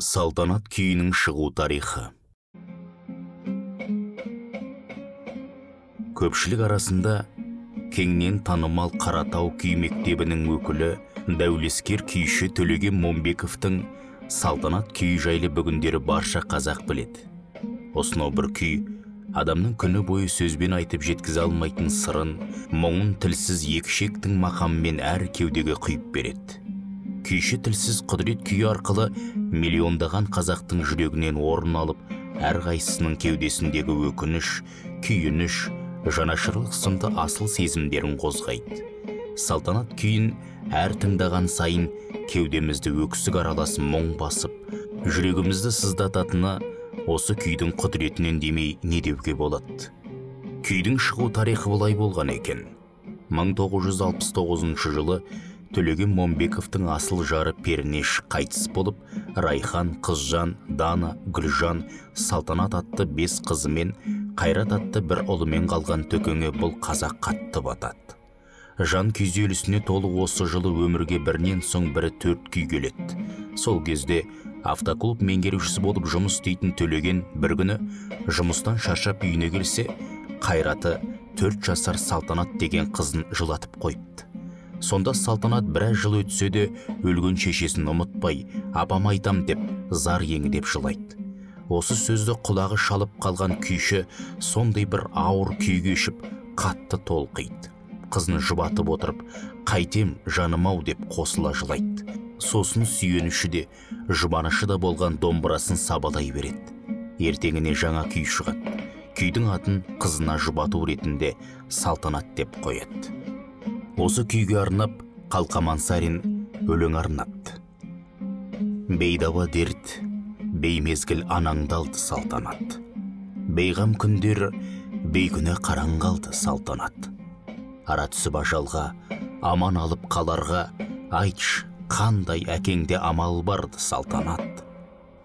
Салтанат күйінің шығу тарихы. Көпшілік арасында кеңінен танымал Қаратау күй мектебінің өкілі дәулескер күйші Төлеген Момбековтың салтанат күйі жайлы бүгіндері барша қазақ біледі. Осынау бір күй адамның күні бойы сөзбен айтып жеткізе алмайтын сырын, мұңын тілсіз екшектің мақамымен әр кеудеге құйып береді. Күйші тілсіз құдірет күйі арқылы миллиондаған қазақтың жүрегінен орын алып, әрқайсысының кеудесіндегі өкініш, күйініш, жанашырлық сынды асыл сезімдерін қозғайды. Салтанат күйін әр тыңдаған сайын кеудемізді өксік аралас мұң басып, жүрегімізді сыздататыны осы күйдің құдіретінен демей не деуге болады. Күйдің шығу тарихы былай болған екен. 1969 жылы Төлеген Момбековтың асыл жары Пернеш қайтыс болып, Райхан, Қызжан, Дана, Гүлжан, Салтанат атты 5 қызымен, Қайрат атты бір ұлымен қалған төкеңе бұл қазақ қатты батады. Жан күйзелісіне толы осы жылы өмірге бірінен соң бірі 4 күй келеді. Сол кезде автоклуб меңгерушісі болып жұмыс істейтін Төлеген бір күні жұмыстан шаршап үйіне келсе, Қайраты 4 жасар Салтанат деген қызын жылатып қойыпты. Сонда Салтанат біраз жыл өтсе де өлген шешесін ұмытпай, апам айтам деп зар еңдеп жылайды. Осы сөзді құлағы шалып қалған күйші сондай бір ауыр күй кешіп қатты толқиды. Қызын жұбатып отырып, қайтем жаным-ау деп қосыла жылайды. Сосын сүйеніші де, жұбанышы да болған домбырасын сабалай береді. Ертеңіне жаңа күй шығады. Күйдің атын қызына жұбату ретінде Салтанат деп қояды. Осы күйге арнап Қалқаман Сарин өлең арнапты. Бейдауа дерт, беймезгіл анаңдалды Салтанат. Бейғам күндер, бейкүні қараңғалды Салтанат. Ара түсіп ажалға, аман алып қаларға, айтшы, қандай әкеңде амал барды Салтанат.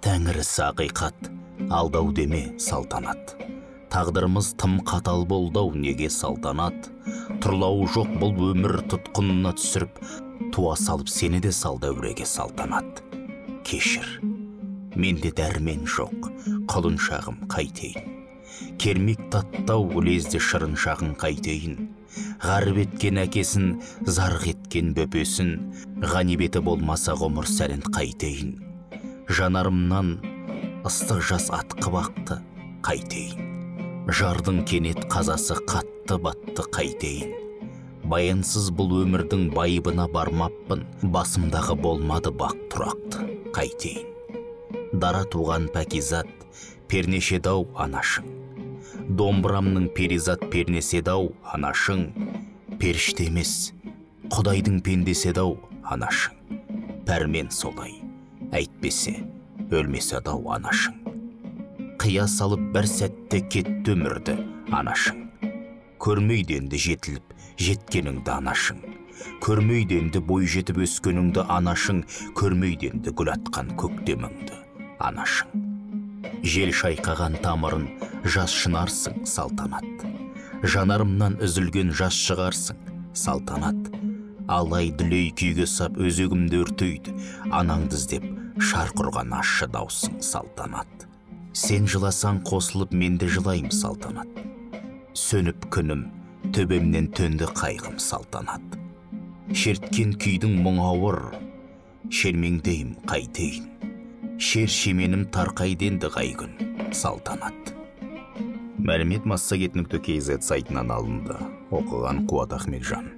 Тәңірісі ақиқат, алдау деме Салтанат. Тағдырымыз тым қатал болдау неге Салтанат. Тұрлауы жоқ бұл өмір тұтқынына түсіріп, туа салып сені де сал дәуреге Салтанат. Кешір, менде дәрмен жоқ, құлыншағым қайтейін. Кермек таттау лезде шырыншағын қайтейін. Ғарып еткен әкесін, зарқ еткен бөпесін, ғанибеті болмаса ғұмыр сәлін қайтейін. Жанарымнан ыстық жас атқып ақты, қайтейін. Жардың кенет қазасы қатты батты, қайтейін. Баянсыз бұл өмірдің байыбына бармаппын, басымдағы болмады бақ тұрақты, қайтейін. Дара туған пәкизат, пернешедау анашың. Домбырамның перизат пернеседау анашың. Періште емес, Құдайдың пенdeседау анашың. Пәрмен солай, әйтпесе, өлмесе дау анашың. Қия салып бір сәтте кетті өмірді анашың. Көрмейденді жетіліп, жеткеніңді анашың. Көрмейденді бой жетіп өскеніңді анашың. Көрмейденді гүл атқан көктеміңді анашың. Жел шайқаған тамырын жас шынарсың Салтанат. Жанарымнан үзілген жас шығарсың Салтанат. Алай дүлей күйге сап өзегімді өртейді, анаңды іздеп шарқ ұрған ащы даусың Салтанат. Сен жыласаң қосылып менде жылайым Салтанат. Сөніп күнім, төбемнен төнді қайғым Салтанат. Шерткен күйдің мұң ауыр, шермеңдейім қайтейін. Шер шеменім тарқайденді қай күн Салтанат. Мәлімет Массагет.kz сайтынан алынды. Оқыған Қуат Ахметжан.